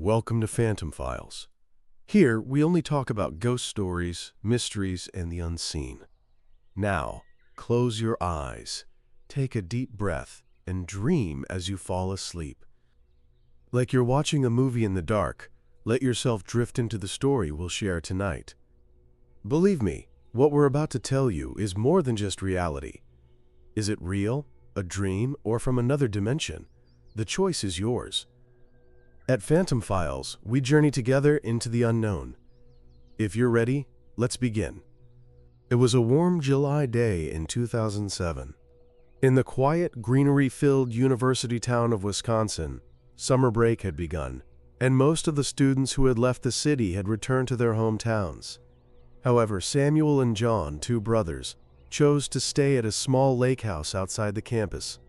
welcome to Phantom Files. Here, we only talk about ghost stories, mysteries, and the unseen. Now, close your eyes, take a deep breath, and dream as you fall asleep. Like you're watching a movie in the dark, let yourself drift into the story we'll share tonight. Believe me, what we're about to tell you is more than just reality. Is it real, a dream, or from another dimension? The choice is yours. At Phantom Files, we journey together into the unknown. If you're ready, let's begin. It was a warm July day in 2007. In the quiet, greenery-filled university town of Wisconsin, summer break had begun, and most of the students who had left the city had returned to their hometowns. However, Samuel and John, two brothers, chose to stay at a small lake house outside the campus.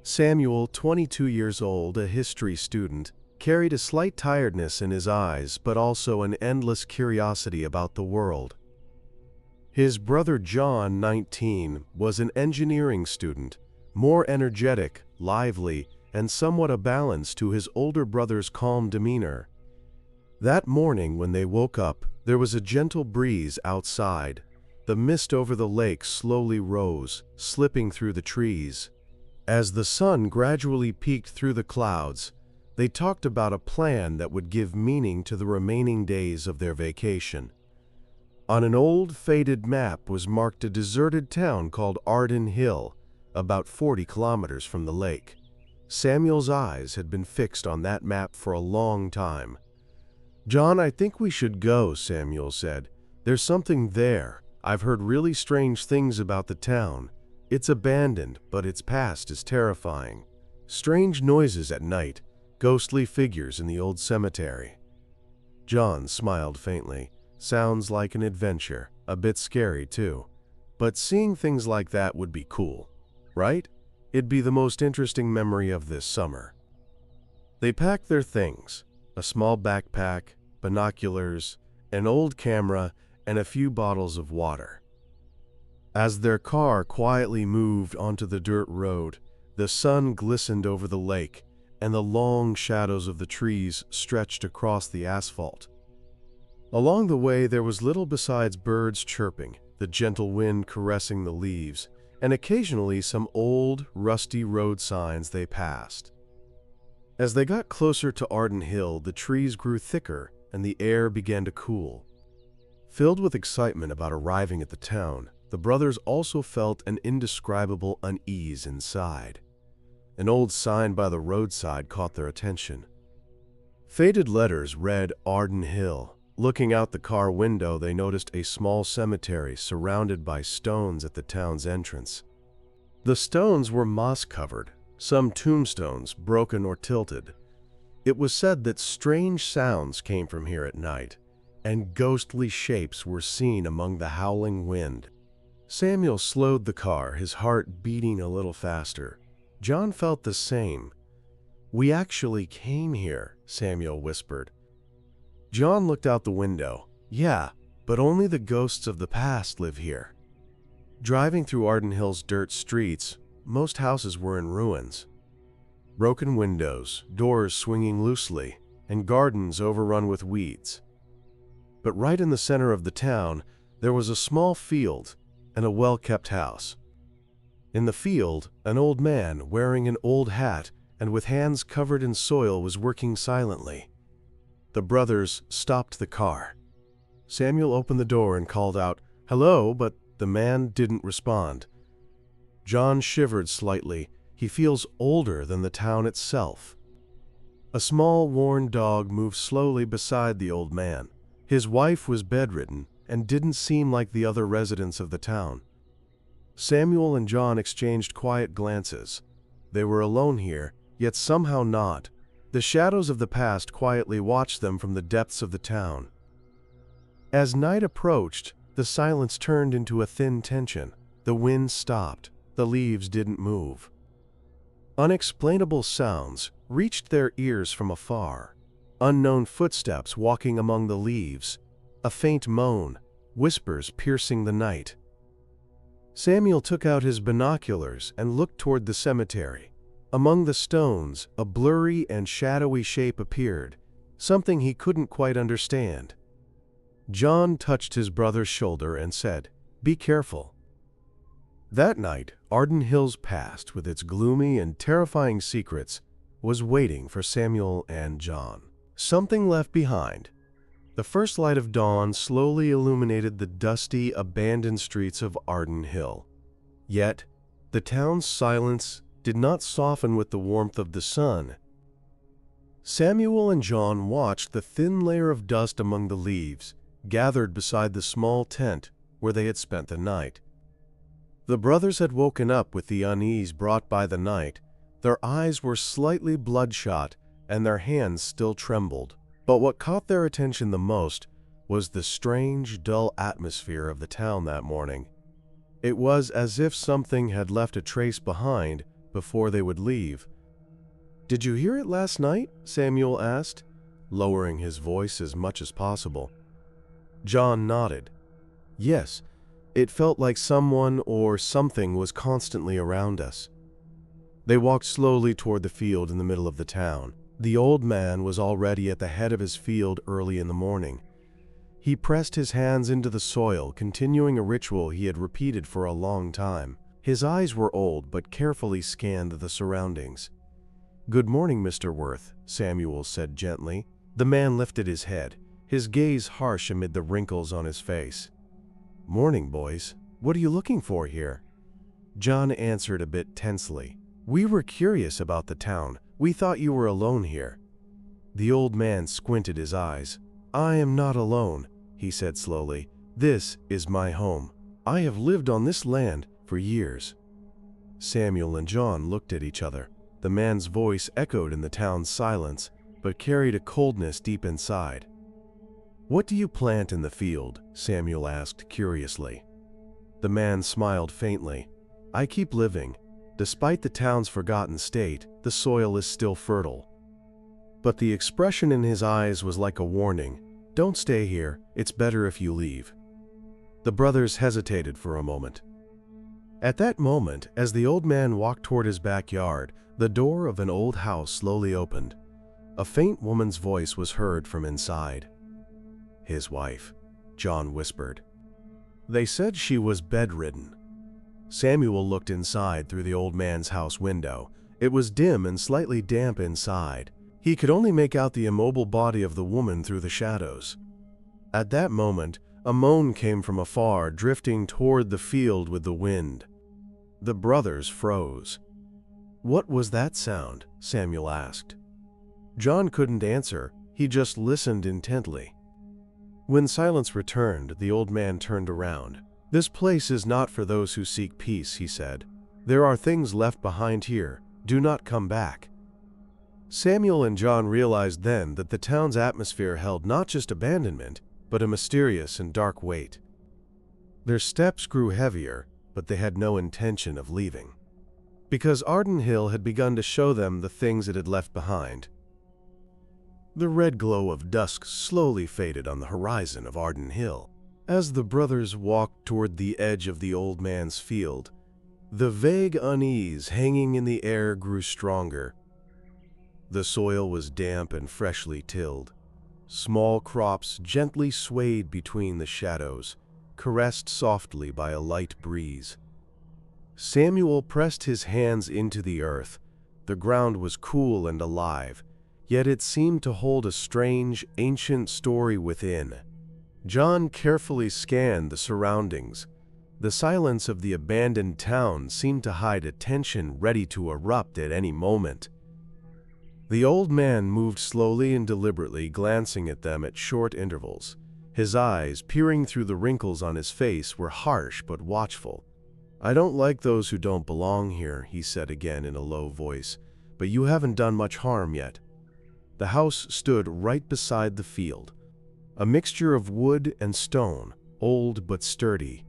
Samuel, 22 years old, a history student, carried a slight tiredness in his eyes, but also an endless curiosity about the world. His brother John, 19, was an engineering student, more energetic, lively, and somewhat a balance to his older brother's calm demeanor. That morning when they woke up, there was a gentle breeze outside. The mist over the lake slowly rose, slipping through the trees. As the sun gradually peeked through the clouds, they talked about a plan that would give meaning to the remaining days of their vacation. On an old, faded map was marked a deserted town called Arden Hill, about 40 kilometers from the lake. Samuel's eyes had been fixed on that map for a long time. "John, I think we should go," Samuel said. "There's something there. I've heard really strange things about the town. It's abandoned, but its past is terrifying. Strange noises at night, ghostly figures in the old cemetery." John smiled faintly. "Sounds like an adventure, a bit scary too. But seeing things like that would be cool, right? It'd be the most interesting memory of this summer." They packed their things, a small backpack, binoculars, an old camera, and a few bottles of water. As their car quietly moved onto the dirt road, the sun glistened over the lake, and the long shadows of the trees stretched across the asphalt. Along the way, there was little besides birds chirping, the gentle wind caressing the leaves, and occasionally some old, rusty road signs they passed. As they got closer to Arden Hill, the trees grew thicker and the air began to cool. Filled with excitement about arriving at the town, the brothers also felt an indescribable unease inside. An old sign by the roadside caught their attention. Faded letters read Arden Hill. Looking out the car window, they noticed a small cemetery surrounded by stones at the town's entrance. The stones were moss-covered, some tombstones broken or tilted. It was said that strange sounds came from here at night, and ghostly shapes were seen among the howling wind. Samuel slowed the car, his heart beating a little faster. John felt the same. "We actually came here," Samuel whispered. John looked out the window. "Yeah, but only the ghosts of the past live here." Driving through Arden Hill's dirt streets, most houses were in ruins. Broken windows, doors swinging loosely, and gardens overrun with weeds. But right in the center of the town, there was a small field and a well-kept house. In the field, an old man wearing an old hat and with hands covered in soil was working silently. The brothers stopped the car. Samuel opened the door and called out, "Hello," but the man didn't respond. John shivered slightly. He feels older than the town itself. A small, worn dog moved slowly beside the old man. His wife was bedridden and didn't seem like the other residents of the town. Samuel and John exchanged quiet glances. They were alone here, yet somehow not. The shadows of the past quietly watched them from the depths of the town. As night approached, the silence turned into a thin tension. The wind stopped. The leaves didn't move. Unexplainable sounds reached their ears from afar. Unknown footsteps walking among the leaves. A faint moan, whispers piercing the night. Samuel took out his binoculars and looked toward the cemetery. Among the stones, a blurry and shadowy shape appeared. something he couldn't quite understand. John touched his brother's shoulder and said, "Be careful." That night, Arden Hill's past, with its gloomy and terrifying secrets, was waiting for Samuel and John. Something left behind. The first light of dawn slowly illuminated the dusty, abandoned streets of Arden Hill. Yet, the town's silence did not soften with the warmth of the sun. Samuel and John watched the thin layer of dust among the leaves, gathered beside the small tent where they had spent the night. The brothers had woken up with the unease brought by the night. Their eyes were slightly bloodshot, and their hands still trembled. But what caught their attention the most was the strange, dull atmosphere of the town that morning. It was as if something had left a trace behind before they would leave. "Did you hear it last night?" Samuel asked, lowering his voice as much as possible. John nodded. "Yes, it felt like someone or something was constantly around us." They walked slowly toward the field in the middle of the town. The old man was already at the head of his field early in the morning. He pressed his hands into the soil, continuing a ritual he had repeated for a long time. His eyes were old, but carefully scanned the surroundings. "Good morning, Mr. Wirth," Samuel said gently. The man lifted his head, his gaze harsh amid the wrinkles on his face. "Morning, boys. What are you looking for here?" John answered a bit tensely. "We were curious about the town. We thought you were alone here." The old man squinted his eyes. "I am not alone," he said slowly. "This is my home. I have lived on this land for years." Samuel and John looked at each other. The man's voice echoed in the town's silence, but carried a coldness deep inside. "What do you plant in the field?" Samuel asked curiously. The man smiled faintly. "I keep living. Despite the town's forgotten state, the soil is still fertile." But the expression in his eyes was like a warning. "Don't stay here. It's better if you leave." The brothers hesitated for a moment. At that moment, as the old man walked toward his backyard, the door of an old house slowly opened. A faint woman's voice was heard from inside. "His wife," John whispered. "They said she was bedridden." Samuel looked inside through the old man's house window. It was dim and slightly damp inside. He could only make out the immobile body of the woman through the shadows. At that moment, a moan came from afar, drifting toward the field with the wind. The brothers froze. "What was that sound?" Samuel asked. John couldn't answer. He just listened intently. When silence returned, the old man turned around. "This place is not for those who seek peace," he said. "There are things left behind here. Do not come back." Samuel and John realized then that the town's atmosphere held not just abandonment, but a mysterious and dark weight. Their steps grew heavier, but they had no intention of leaving. Because Arden Hill had begun to show them the things it had left behind. The red glow of dusk slowly faded on the horizon of Arden Hill. As the brothers walked toward the edge of the old man's field, the vague unease hanging in the air grew stronger. The soil was damp and freshly tilled. Small crops gently swayed between the shadows, caressed softly by a light breeze. Samuel pressed his hands into the earth. The ground was cool and alive, yet it seemed to hold a strange, ancient story within. John carefully scanned the surroundings. The silence of the abandoned town seemed to hide a tension ready to erupt at any moment. The old man moved slowly and deliberately, glancing at them at short intervals. His eyes, peering through the wrinkles on his face, were harsh but watchful. "I don't like those who don't belong here," he said again in a low voice, "but you haven't done much harm yet." The house stood right beside the field, a mixture of wood and stone, old but sturdy.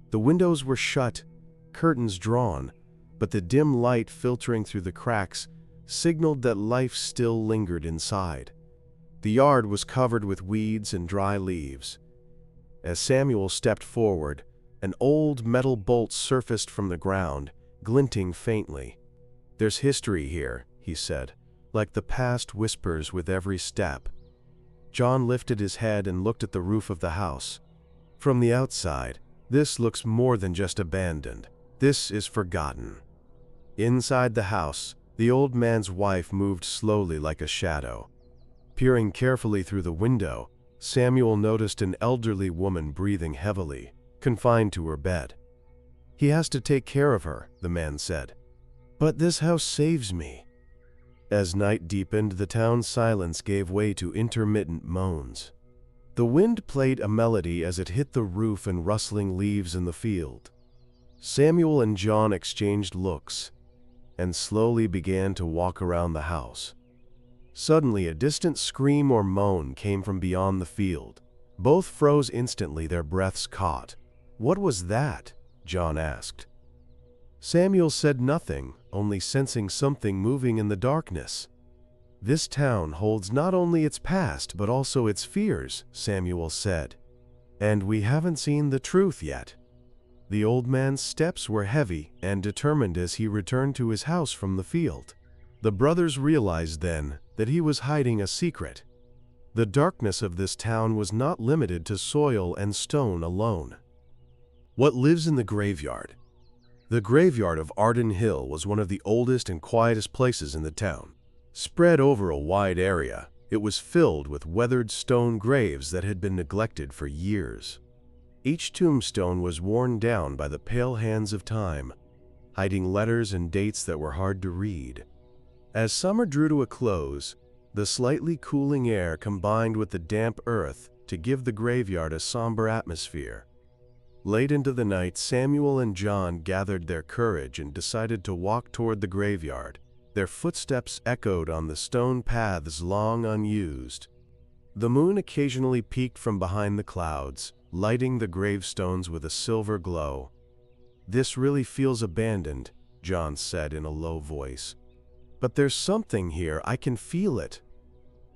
The windows were shut, curtains drawn, but the dim light filtering through the cracks signaled that life still lingered inside. The yard was covered with weeds and dry leaves. As Samuel stepped forward, an old metal bolt surfaced from the ground, glinting faintly. "There's history here," he said, "like the past whispers with every step." John lifted his head and looked at the roof of the house. From the outside, this looks more than just abandoned. This is forgotten. Inside the house, the old man's wife moved slowly like a shadow. Peering carefully through the window, Samuel noticed an elderly woman breathing heavily, confined to her bed. "He has to take care of her," the man said. "But this house saves me." As night deepened, the town's silence gave way to intermittent moans. The wind played a melody as it hit the roof and rustling leaves in the field. Samuel and John exchanged looks and slowly began to walk around the house. Suddenly, a distant scream or moan came from beyond the field. Both froze instantly, their breaths caught. "What was that?" John asked. Samuel said nothing, only sensing something moving in the darkness. "This town holds not only its past but also its fears," Samuel said. "And we haven't seen the truth yet." The old man's steps were heavy and determined as he returned to his house from the field. The brothers realized then that he was hiding a secret. The darkness of this town was not limited to soil and stone alone. What lives in the graveyard? The graveyard of Arden Hill was one of the oldest and quietest places in the town. Spread over a wide area, it was filled with weathered stone graves that had been neglected for years. Each tombstone was worn down by the pale hands of time, hiding letters and dates that were hard to read. As summer drew to a close, the slightly cooling air combined with the damp earth to give the graveyard a somber atmosphere. Late into the night, Samuel and John gathered their courage and decided to walk toward the graveyard. Their footsteps echoed on the stone paths long unused. The moon occasionally peeked from behind the clouds, lighting the gravestones with a silver glow. "This really feels abandoned," John said in a low voice. "But there's something here, I can feel it."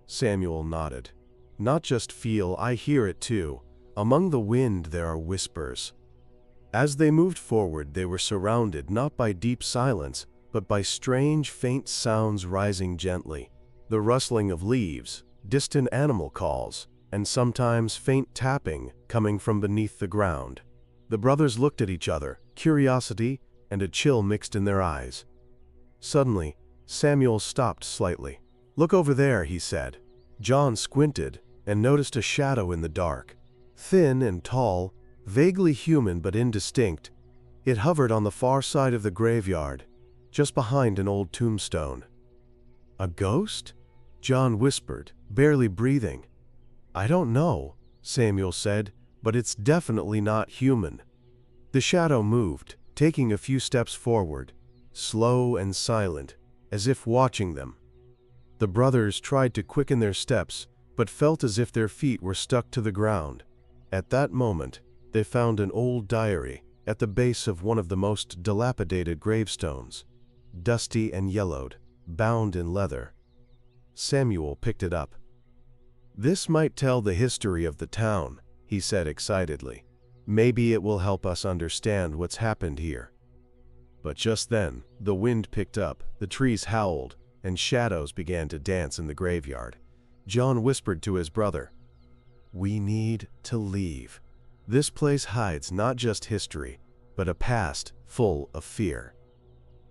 Samuel nodded. "Not just feel, I hear it too. Among the wind there are whispers." As they moved forward, they were surrounded not by deep silence, but by strange, faint sounds rising gently. The rustling of leaves, distant animal calls, and sometimes faint tapping coming from beneath the ground. The brothers looked at each other, curiosity and a chill mixed in their eyes. Suddenly, Samuel stopped slightly. "Look over there," he said. John squinted and noticed a shadow in the dark. Thin and tall, vaguely human but indistinct, it hovered on the far side of the graveyard, just behind an old tombstone. "A ghost?" John whispered, barely breathing. "I don't know," Samuel said, "but it's definitely not human." The shadow moved, taking a few steps forward, slow and silent, as if watching them. The brothers tried to quicken their steps, but felt as if their feet were stuck to the ground. At that moment, they found an old diary at the base of one of the most dilapidated gravestones, dusty and yellowed, bound in leather. Samuel picked it up. "This might tell the history of the town," he said excitedly. "Maybe it will help us understand what's happened here." But just then, the wind picked up, the trees howled, and shadows began to dance in the graveyard. John whispered to his brother, "We need to leave. This place hides not just history, but a past full of fear."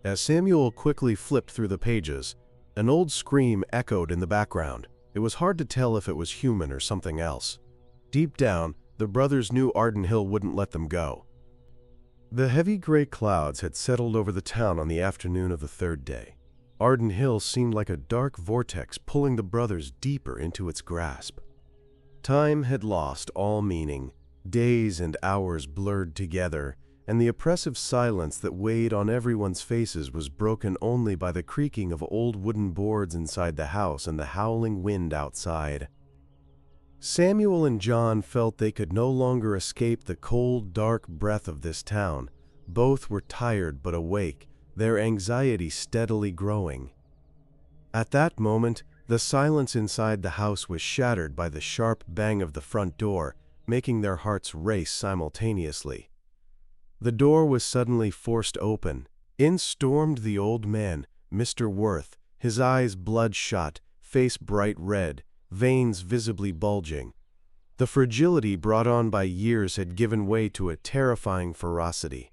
As Samuel quickly flipped through the pages, an old scream echoed in the background. It was hard to tell if it was human or something else. Deep down, the brothers knew Arden Hill wouldn't let them go. The heavy gray clouds had settled over the town on the afternoon of the third day. Arden Hill seemed like a dark vortex pulling the brothers deeper into its grasp. Time had lost all meaning. Days and hours blurred together, and the oppressive silence that weighed on everyone's faces was broken only by the creaking of old wooden boards inside the house and the howling wind outside. Samuel and John felt they could no longer escape the cold, dark breath of this town. Both were tired but awake, their anxiety steadily growing. At that moment, the silence inside the house was shattered by the sharp bang of the front door, making their hearts race simultaneously. The door was suddenly forced open. In stormed the old man, Mr. Wirth, his eyes bloodshot, face bright red, veins visibly bulging. The fragility brought on by years had given way to a terrifying ferocity.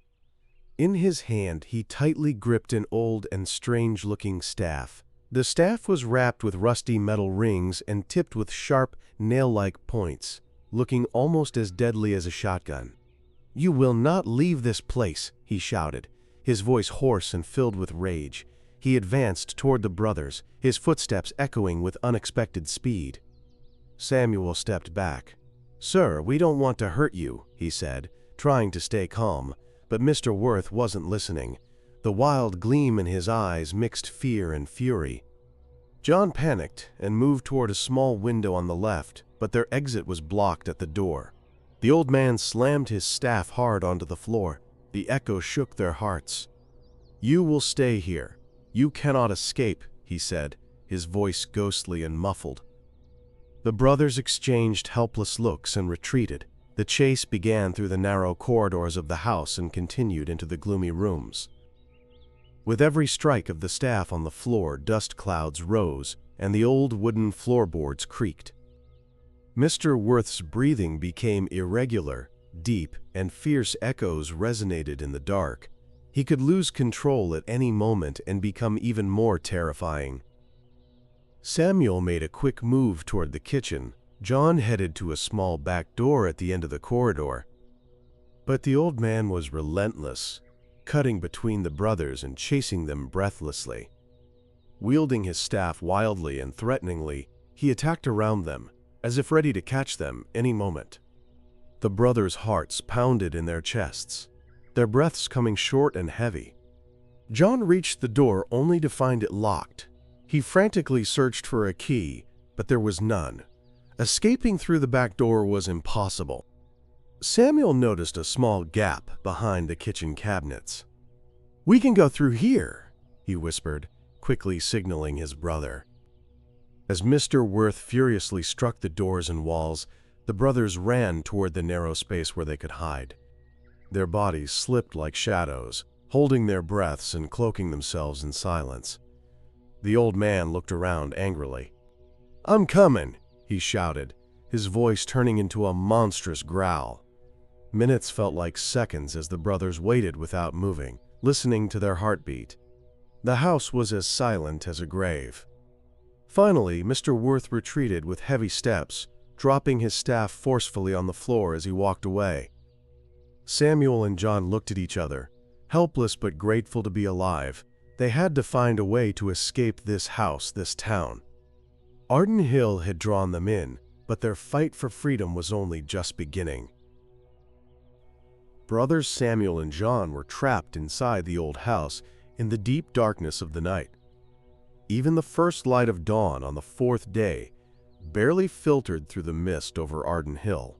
In his hand, he tightly gripped an old and strange-looking staff. The staff was wrapped with rusty metal rings and tipped with sharp, nail-like points, looking almost as deadly as a shotgun. "You will not leave this place," he shouted, his voice hoarse and filled with rage. He advanced toward the brothers, his footsteps echoing with unexpected speed. Samuel stepped back. "Sir, we don't want to hurt you," he said, trying to stay calm, but Mr. Wirth wasn't listening. The wild gleam in his eyes mixed fear and fury. John panicked and moved toward a small window on the left, but their exit was blocked at the door. The old man slammed his staff hard onto the floor. The echo shook their hearts. "You will stay here. You cannot escape," he said, his voice ghostly and muffled. The brothers exchanged helpless looks and retreated. The chase began through the narrow corridors of the house and continued into the gloomy rooms. With every strike of the staff on the floor, dust clouds rose, and the old wooden floorboards creaked. Mr. Wirth's breathing became irregular, deep, and fierce echoes resonated in the dark. He could lose control at any moment and become even more terrifying. Samuel made a quick move toward the kitchen. John headed to a small back door at the end of the corridor. But the old man was relentless, cutting between the brothers and chasing them breathlessly. Wielding his staff wildly and threateningly, he attacked around them, as if ready to catch them any moment. The brothers' hearts pounded in their chests, their breaths coming short and heavy. John reached the door only to find it locked. He frantically searched for a key, but there was none. Escaping through the back door was impossible. Samuel noticed a small gap behind the kitchen cabinets. "We can go through here," he whispered, quickly signaling his brother. As Mr. Wirth furiously struck the doors and walls, the brothers ran toward the narrow space where they could hide. Their bodies slipped like shadows, holding their breaths and cloaking themselves in silence. The old man looked around angrily. "I'm coming," he shouted, his voice turning into a monstrous growl. Minutes felt like seconds as the brothers waited without moving, listening to their heartbeat. The house was as silent as a grave. Finally, Mr. Wirth retreated with heavy steps, dropping his staff forcefully on the floor as he walked away. Samuel and John looked at each other, helpless but grateful to be alive. They had to find a way to escape this house, this town. Arden Hill had drawn them in, but their fight for freedom was only just beginning. Brothers Samuel and John were trapped inside the old house in the deep darkness of the night. Even the first light of dawn on the fourth day barely filtered through the mist over Arden Hill.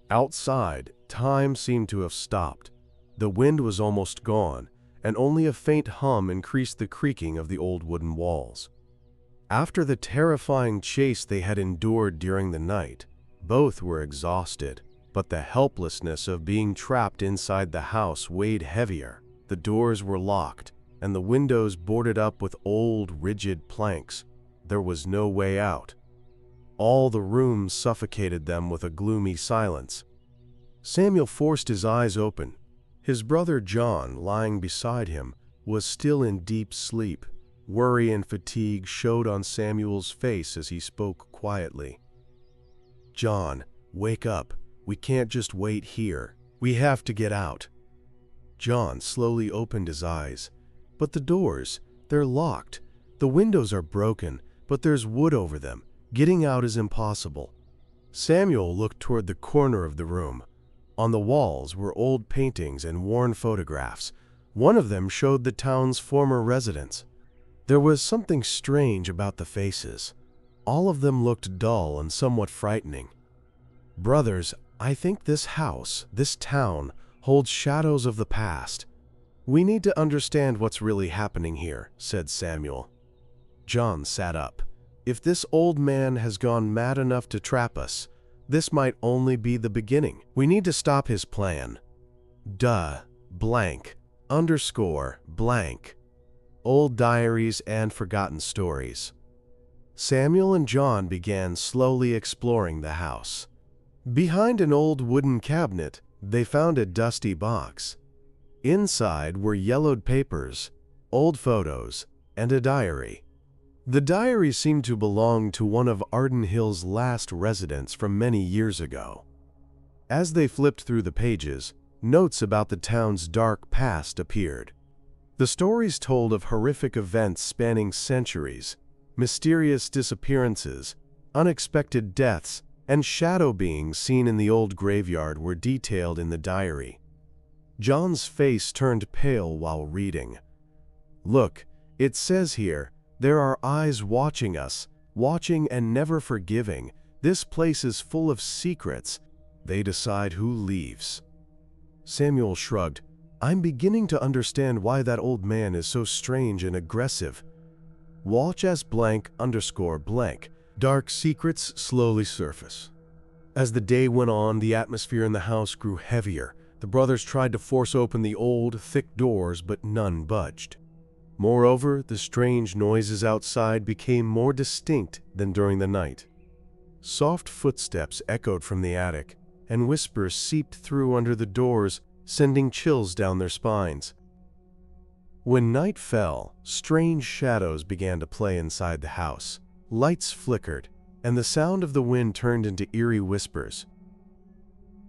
Outside, time seemed to have stopped. The wind was almost gone, and only a faint hum increased the creaking of the old wooden walls. After the terrifying chase they had endured during the night, both were exhausted, but the helplessness of being trapped inside the house weighed heavier. The doors were locked, and the windows boarded up with old, rigid planks. There was no way out. All the rooms suffocated them with a gloomy silence. Samuel forced his eyes open. His brother John, lying beside him, was still in deep sleep. Worry and fatigue showed on Samuel's face as he spoke quietly. "John, wake up. We can't just wait here. We have to get out." John slowly opened his eyes. "But the doors, they're locked. The windows are broken, but there's wood over them. Getting out is impossible." Samuel looked toward the corner of the room. On the walls were old paintings and worn photographs. One of them showed the town's former residents. There was something strange about the faces. All of them looked dull and somewhat frightening. "Brothers, I think this house, this town, holds shadows of the past. We need to understand what's really happening here," said Samuel. John sat up. "If this old man has gone mad enough to trap us, this might only be the beginning. We need to stop his plan. Blank, _blank. Old diaries and forgotten stories." Samuel and John began slowly exploring the house. Behind an old wooden cabinet, they found a dusty box. Inside were yellowed papers, old photos, and a diary. The diary seemed to belong to one of Arden Hill's last residents from many years ago. As they flipped through the pages, notes about the town's dark past appeared. The stories told of horrific events spanning centuries, mysterious disappearances, unexpected deaths, and shadow beings seen in the old graveyard were detailed in the diary. John's face turned pale while reading. "Look, it says here, there are eyes watching us, watching and never forgiving. This place is full of secrets. They decide who leaves." Samuel shrugged. "I'm beginning to understand why that old man is so strange and aggressive. Watch as blank _ blank. Dark secrets slowly surface." As the day went on, the atmosphere in the house grew heavier. The brothers tried to force open the old, thick doors, but none budged. Moreover, the strange noises outside became more distinct than during the night. Soft footsteps echoed from the attic, and whispers seeped through under the doors, sending chills down their spines. When night fell, strange shadows began to play inside the house. Lights flickered, and the sound of the wind turned into eerie whispers.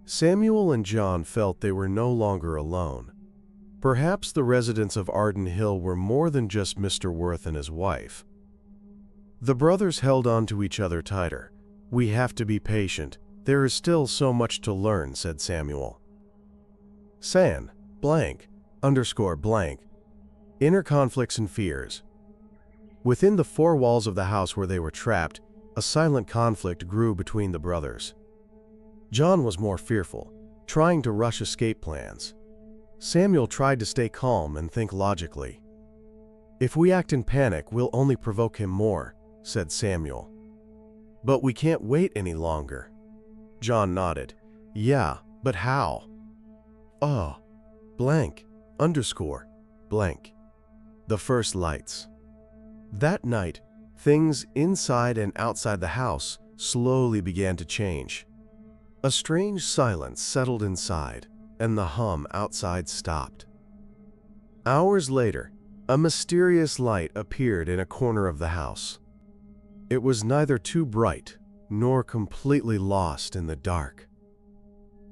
Samuel and John felt they were no longer alone. Perhaps the residents of Arden Hill were more than just Mr. Wirth and his wife. The brothers held on to each other tighter. "We have to be patient. There is still so much to learn," said Samuel. San, blank, _ blank. Inner conflicts and fears. Within the four walls of the house where they were trapped, a silent conflict grew between the brothers. John was more fearful, trying to rush escape plans. Samuel tried to stay calm and think logically. "If we act in panic, we'll only provoke him more," said Samuel. "But we can't wait any longer." John nodded. "Yeah, but how?" Blank, _ blank. The first lights. That night, things inside and outside the house slowly began to change. A strange silence settled inside, and the hum outside stopped. Hours later, a mysterious light appeared in a corner of the house. It was neither too bright nor completely lost in the dark.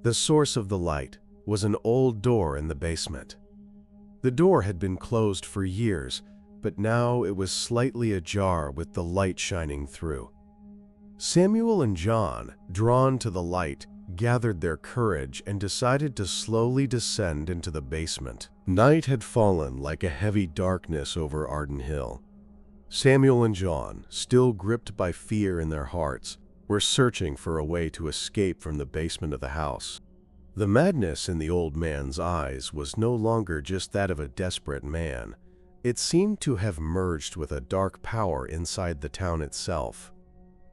The source of the light was an old door in the basement. The door had been closed for years, but now it was slightly ajar with the light shining through. Samuel and John, drawn to the light, gathered their courage and decided to slowly descend into the basement. Night had fallen like a heavy darkness over Arden Hill. Samuel and John, still gripped by fear in their hearts, were searching for a way to escape from the basement of the house. The madness in the old man's eyes was no longer just that of a desperate man. It seemed to have merged with a dark power inside the town itself.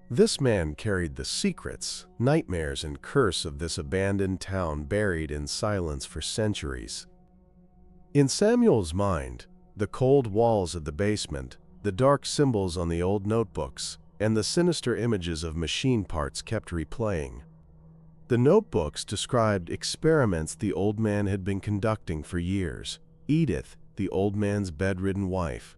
This man carried the secrets, nightmares, and curse of this abandoned town buried in silence for centuries. In Samuel's mind, the cold walls of the basement, the dark symbols on the old notebooks, and the sinister images of machine parts kept replaying. The notebooks described experiments the old man had been conducting for years. Edith, the old man's bedridden wife.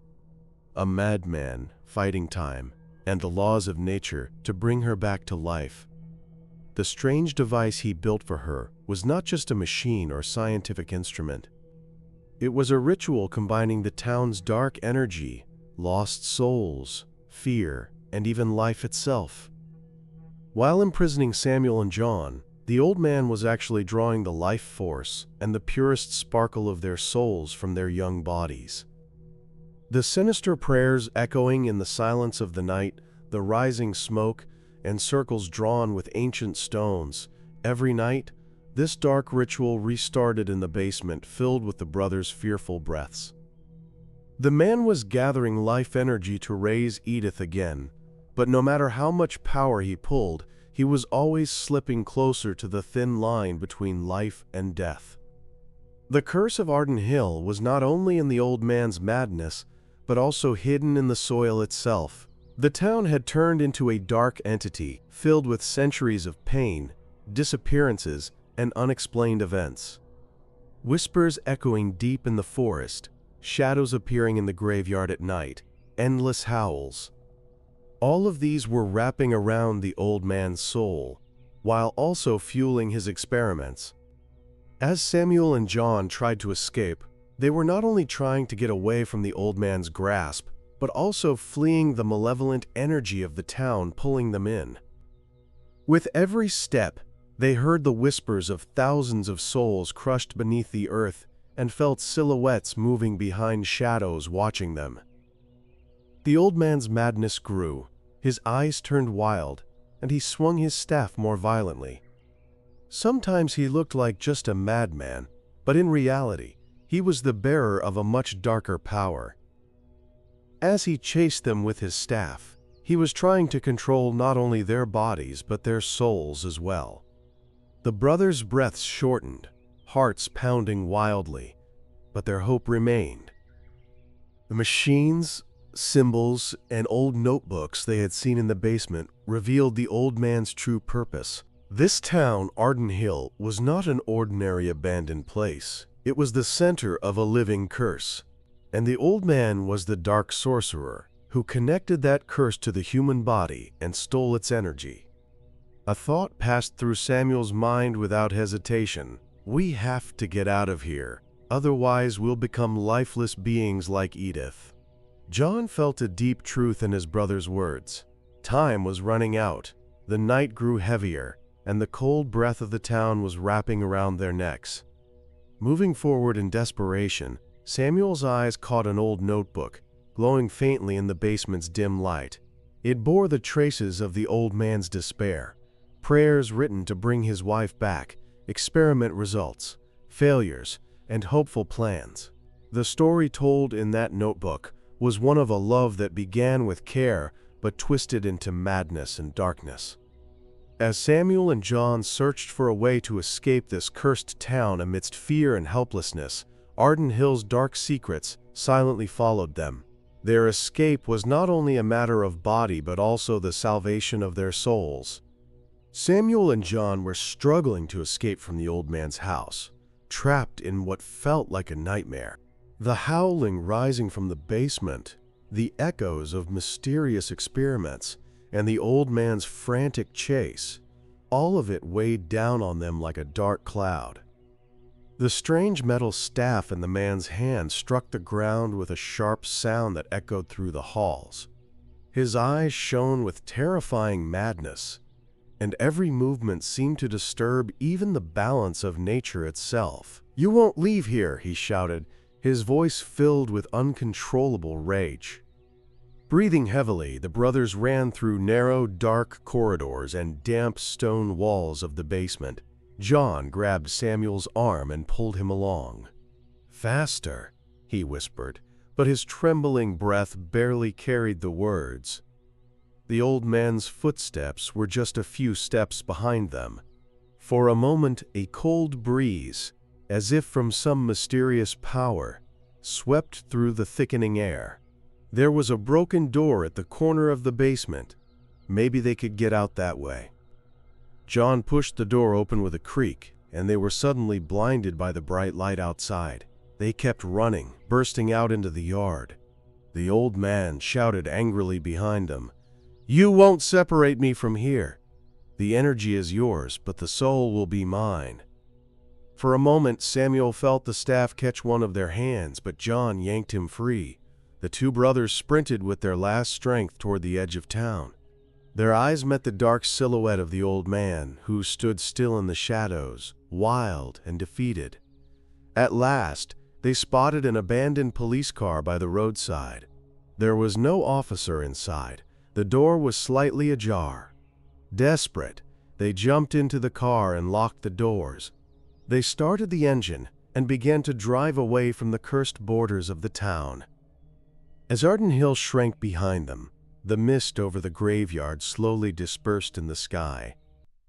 A madman, fighting time, and the laws of nature to bring her back to life. The strange device he built for her was not just a machine or scientific instrument. It was a ritual combining the town's dark energy, lost souls, fear, and even life itself. While imprisoning Samuel and John, the old man was actually drawing the life force and the purest sparkle of their souls from their young bodies. The sinister prayers echoing in the silence of the night, the rising smoke, and circles drawn with ancient stones. Every night, this dark ritual restarted in the basement, filled with the brothers' fearful breaths. The man was gathering life energy to raise Edith again, but no matter how much power he pulled, he was always slipping closer to the thin line between life and death. The curse of Arden Hill was not only in the old man's madness, but also hidden in the soil itself. The town had turned into a dark entity filled with centuries of pain, disappearances, and unexplained events. Whispers echoing deep in the forest, shadows appearing in the graveyard at night, endless howls. All of these were wrapping around the old man's soul, while also fueling his experiments. As Samuel and John tried to escape, they were not only trying to get away from the old man's grasp, but also fleeing the malevolent energy of the town pulling them in. With every step, they heard the whispers of thousands of souls crushed beneath the earth and felt silhouettes moving behind shadows watching them. The old man's madness grew, his eyes turned wild, and he swung his staff more violently. Sometimes he looked like just a madman, but in reality, he was the bearer of a much darker power. As he chased them with his staff, he was trying to control not only their bodies but their souls as well. The brothers' breaths shortened, hearts pounding wildly, but their hope remained. The machines, symbols, and old notebooks they had seen in the basement revealed the old man's true purpose. This town, Arden Hill, was not an ordinary abandoned place. It was the center of a living curse. And the old man was the dark sorcerer who connected that curse to the human body and stole its energy. A thought passed through Samuel's mind without hesitation. We have to get out of here, otherwise we'll become lifeless beings like Edith. John felt a deep truth in his brother's words. Time was running out, the night grew heavier, and the cold breath of the town was wrapping around their necks. Moving forward in desperation, Samuel's eyes caught an old notebook, glowing faintly in the basement's dim light. It bore the traces of the old man's despair, prayers written to bring his wife back, experiment results, failures, and hopeful plans. The story told in that notebook was one of a love that began with care but twisted into madness and darkness. As Samuel and John searched for a way to escape this cursed town amidst fear and helplessness, Arden Hill's dark secrets silently followed them. Their escape was not only a matter of body but also the salvation of their souls. Samuel and John were struggling to escape from the old man's house, trapped in what felt like a nightmare. The howling rising from the basement, the echoes of mysterious experiments, and the old man's frantic chase, all of it weighed down on them like a dark cloud. The strange metal staff in the man's hand struck the ground with a sharp sound that echoed through the halls. His eyes shone with terrifying madness, and every movement seemed to disturb even the balance of nature itself. "You won't leave here," he shouted, his voice filled with uncontrollable rage. Breathing heavily, the brothers ran through narrow, dark corridors and damp stone walls of the basement. John grabbed Samuel's arm and pulled him along. "Faster," he whispered, but his trembling breath barely carried the words. The old man's footsteps were just a few steps behind them. For a moment, a cold breeze, as if from some mysterious power, swept through the thickening air. There was a broken door at the corner of the basement. Maybe they could get out that way. John pushed the door open with a creak, and they were suddenly blinded by the bright light outside. They kept running, bursting out into the yard. The old man shouted angrily behind them, "You won't separate me from here. The energy is yours, but the soul will be mine." For a moment, Samuel felt the staff catch one of their hands, but John yanked him free. The two brothers sprinted with their last strength toward the edge of town. Their eyes met the dark silhouette of the old man, who stood still in the shadows, wild and defeated. At last, they spotted an abandoned police car by the roadside. There was no officer inside. The door was slightly ajar. Desperate, they jumped into the car and locked the doors. They started the engine and began to drive away from the cursed borders of the town. As Arden Hill shrank behind them, the mist over the graveyard slowly dispersed in the sky.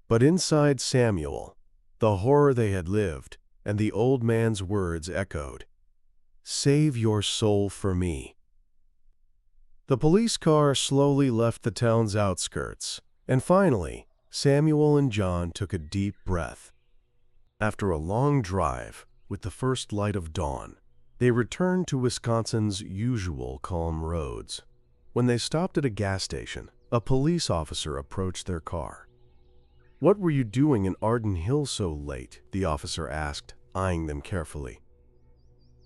But inside Samuel, the horror they had lived, and the old man's words echoed, "Save your soul for me." The police car slowly left the town's outskirts, and finally, Samuel and John took a deep breath. After a long drive, with the first light of dawn, they returned to Wisconsin's usual calm roads. When they stopped at a gas station, a police officer approached their car. "What were you doing in Arden Hill so late?" the officer asked, eyeing them carefully.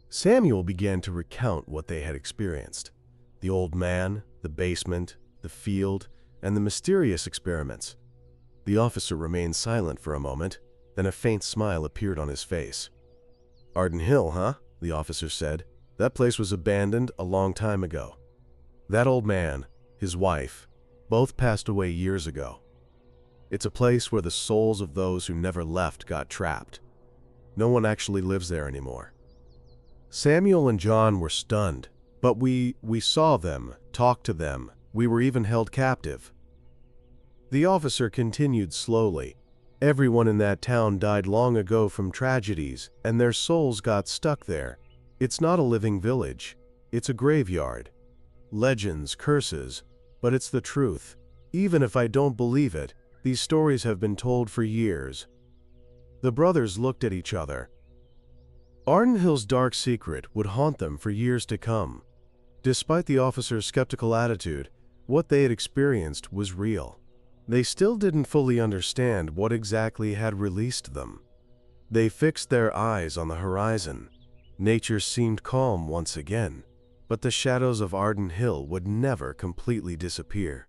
Samuel began to recount what they had experienced: the old man, the basement, the field, and the mysterious experiments. The officer remained silent for a moment, then a faint smile appeared on his face. "Arden Hill, huh?" the officer said. "That place was abandoned a long time ago. That old man, his wife, both passed away years ago. It's a place where the souls of those who never left got trapped. No one actually lives there anymore." Samuel and John were stunned, but we saw them, talked to them, we were even held captive. The officer continued slowly. "Everyone in that town died long ago from tragedies, and their souls got stuck there. It's not a living village. It's a graveyard. Legends, curses, but it's the truth. Even if I don't believe it, these stories have been told for years." The brothers looked at each other. Arden Hill's dark secret would haunt them for years to come. Despite the officer's skeptical attitude, what they had experienced was real. They still didn't fully understand what exactly had released them. They fixed their eyes on the horizon. Nature seemed calm once again, but the shadows of Arden Hill would never completely disappear.